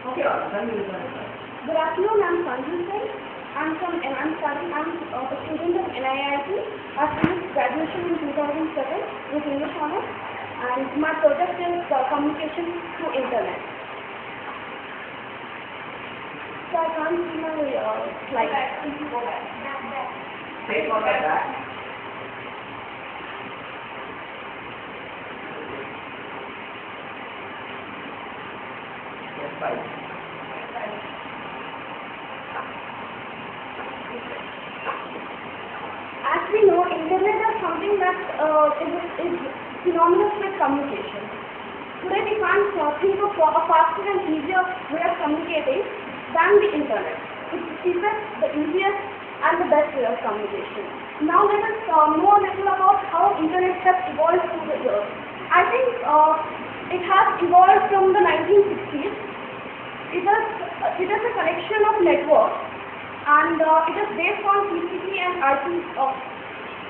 Okay, Sanju, you can start. Good afternoon, I'm Sanju Singh. I'm a student of NIIT. I finished graduation in 2007 with English honors, and my project is communication through internet. So I can't see my slide. Go back. Take on like that. Yes, fine. As we know, internet is something that is synonymous with communication. Today we can't think of a faster and easier way of communicating than the internet. It's the cheapest, the easiest, and the best way of communication. Now let us know a little about how internet has evolved through the years. I think it has evolved from the 1960s. It is a collection of networks, and it is based on TCP and IP,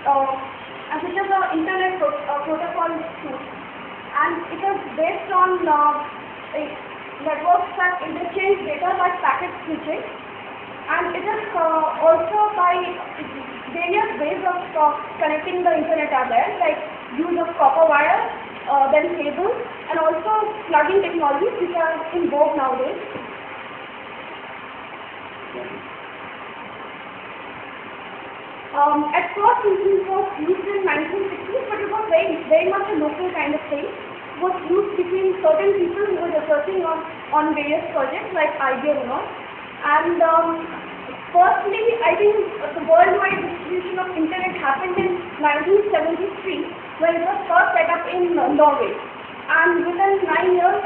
and it is an internet protocol too. And it is based on networks that interchange data by packet switching, and it is also by various ways of connecting the internet are there, like use of copper wires, then cables, and also plugging technologies which are in vogue nowadays. At first it was used in 1960s, but it was very much a local kind of thing. It was used between certain people who were researching on various projects like IBM and all. And firstly, I think the worldwide distribution of internet happened in 1973 when it was first set up in Norway. And within 9 years,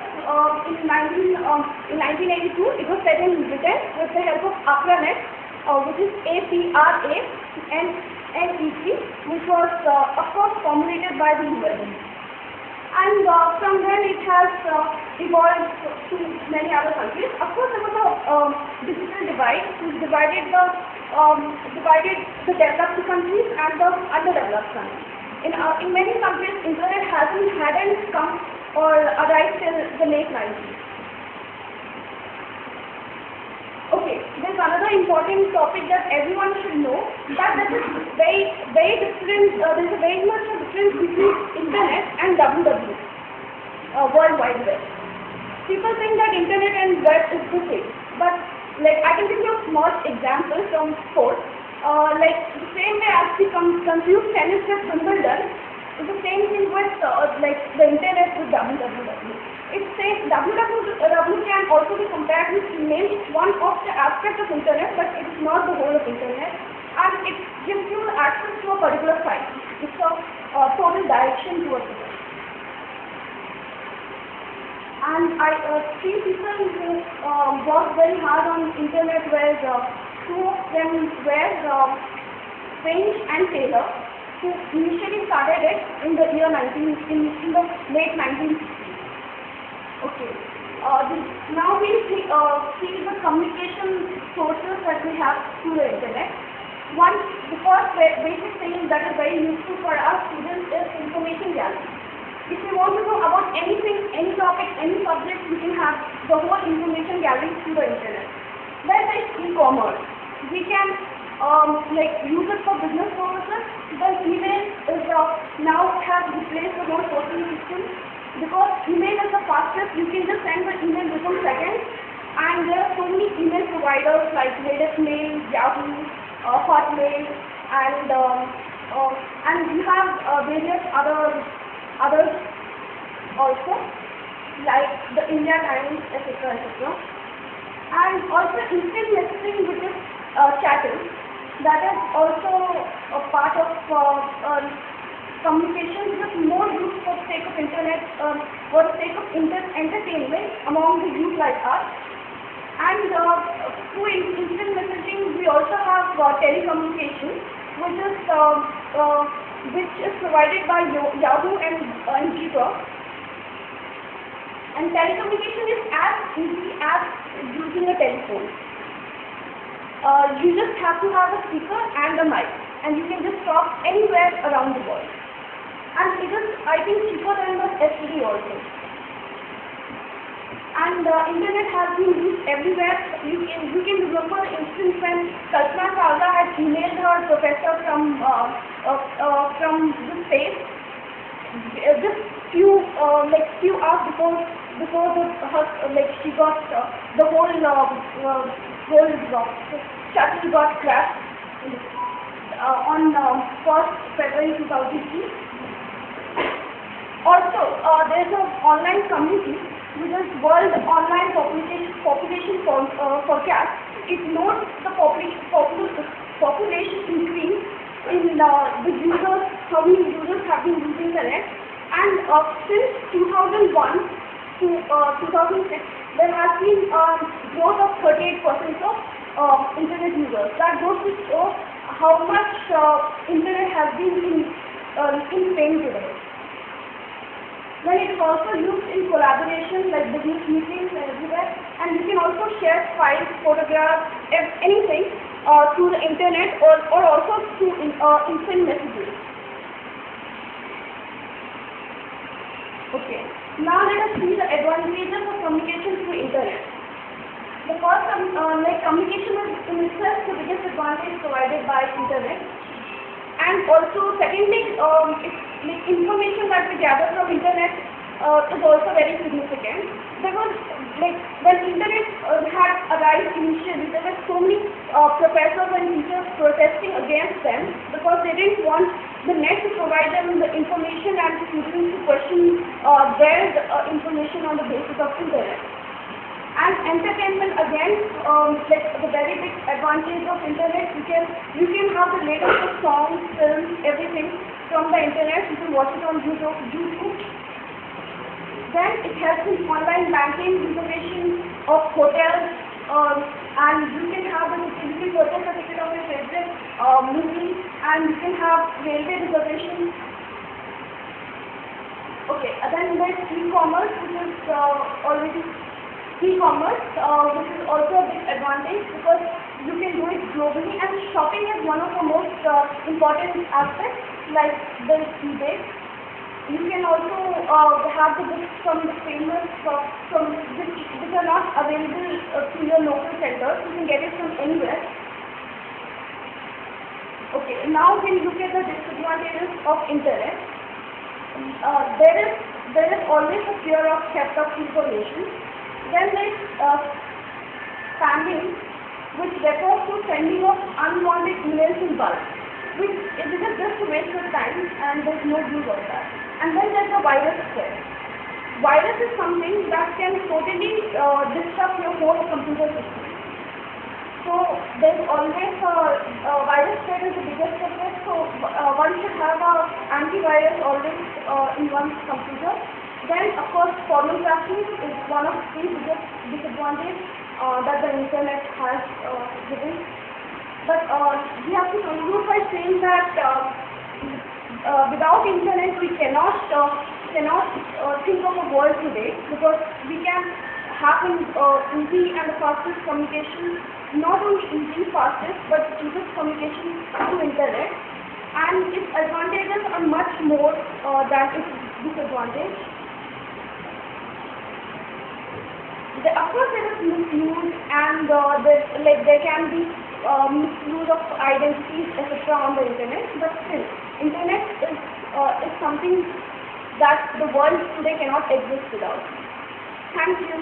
in 1982, it was set in Britain with the help of APRANET, which is APRANET, which was of course formulated by the US. And from then it has evolved to many other countries. Of course, there was a digital divide which divided the developed countries and the underdeveloped countries. In many countries, internet hadn't come or arrived till the late 90s. Okay, there's another important topic that everyone should know, that there is very different. There's a very much a difference between internet and WWW, World Wide Web. People think that internet and web is the same, but like I can give you a small example from sports. Like the same way as we confuse tennis with Wimbledon, it's the same thing with like the internet with WWW. It says WWW can also be compared with email, one of the aspects of internet, but it is not the whole of internet, and it gives you access to a particular site. It's a total direction towards it. And I see people who work very hard on internet, where two of them were Singh and Taylor, who initially started it in the year in the late 1960s. Okay. Now we see the communication sources that we have through the internet. The first basic thing that is very useful for our students is information gathering. If we want to know about anything, any topic, any subject, we can have the whole information gathering through the internet. Then there is e-commerce. We can use it for business purposes. The email is now has replaced the whole postal system. Because email is the fastest, you can just send the email within seconds, and there are so many email providers like Latest Mail, Yahoo, Hotmail, and we have various others also, like the India Times, etc., etc. And also instant messaging, which is chatting, that is also a part of communication, which is more used for the sake of internet, for the sake of entertainment among the youth like us. And through instant messaging, we also have telecommunication, which is provided by Yahoo and Gmail. And telecommunication is as easy as using a telephone. You just have to have a speaker and a mic, and you can just talk anywhere around the world. And it is, I think, cheaper than the STD also. And And internet has been used everywhere. You can remember the instance when Kalpana Chawla had emailed her professor from the space just few hours before she got the whole shuttle got crashed on 1st February 2003. Also, there is an online community which is World Online Population Forecast. It notes the population increase in the users, how many users have been using the net, and since 2001 to 2006, there has been a growth of 38% of internet users. That goes to show how much internet has been in fame today. Then it is also used in collaboration like business meetings and everywhere, and you can also share files, photographs, anything through the internet or also through instant messages. Okay, now let us see the advantages of communication through internet. The first, communication is in itself the biggest advantage provided by internet. And also, second thing, information that we gather from internet is also very significant. There was when internet had arrived initially, there were so many professors and teachers protesting against them because they didn't want the net to provide them the information and students to question their information on the basis of internet. And entertainment again, the very big advantage of internet, you can have the latest songs, films, everything from the internet. You can watch it on YouTube. Then it helps in online banking, reservation of hotels, and you can purchase a ticket of your favorite movie, and you can have railway reservations. Okay, then there's e-commerce, which is which is also a big advantage because you can do it globally, and shopping is one of the most important aspects, like the eBay. You can also have the books from the famous, which are not available to your local centers. You can get it from anywhere. Okay, now we'll look at the disadvantages of internet. There is always a fear of theft of information. Then there is spamming, which refers to sending of unwanted emails in bulk, which is just a waste of time and there is no use of that. And then there is a virus threat. Virus is something that can totally disrupt your whole computer system. So there is always a virus threat is the biggest threat. So one should have an antivirus always in one's computer. Then, of course, pornography is one of the biggest disadvantages that the internet has given. But we have to conclude by saying that without internet we cannot think of a world today, because we can have an easy and fastest communication, not only easy, fastest, but cheapest communication through internet. And its advantages are much more than its disadvantages. Of course, there is misuse, and there can be misuse of identities, etc. on the internet. But still, internet is something that the world today cannot exist without. Thank you.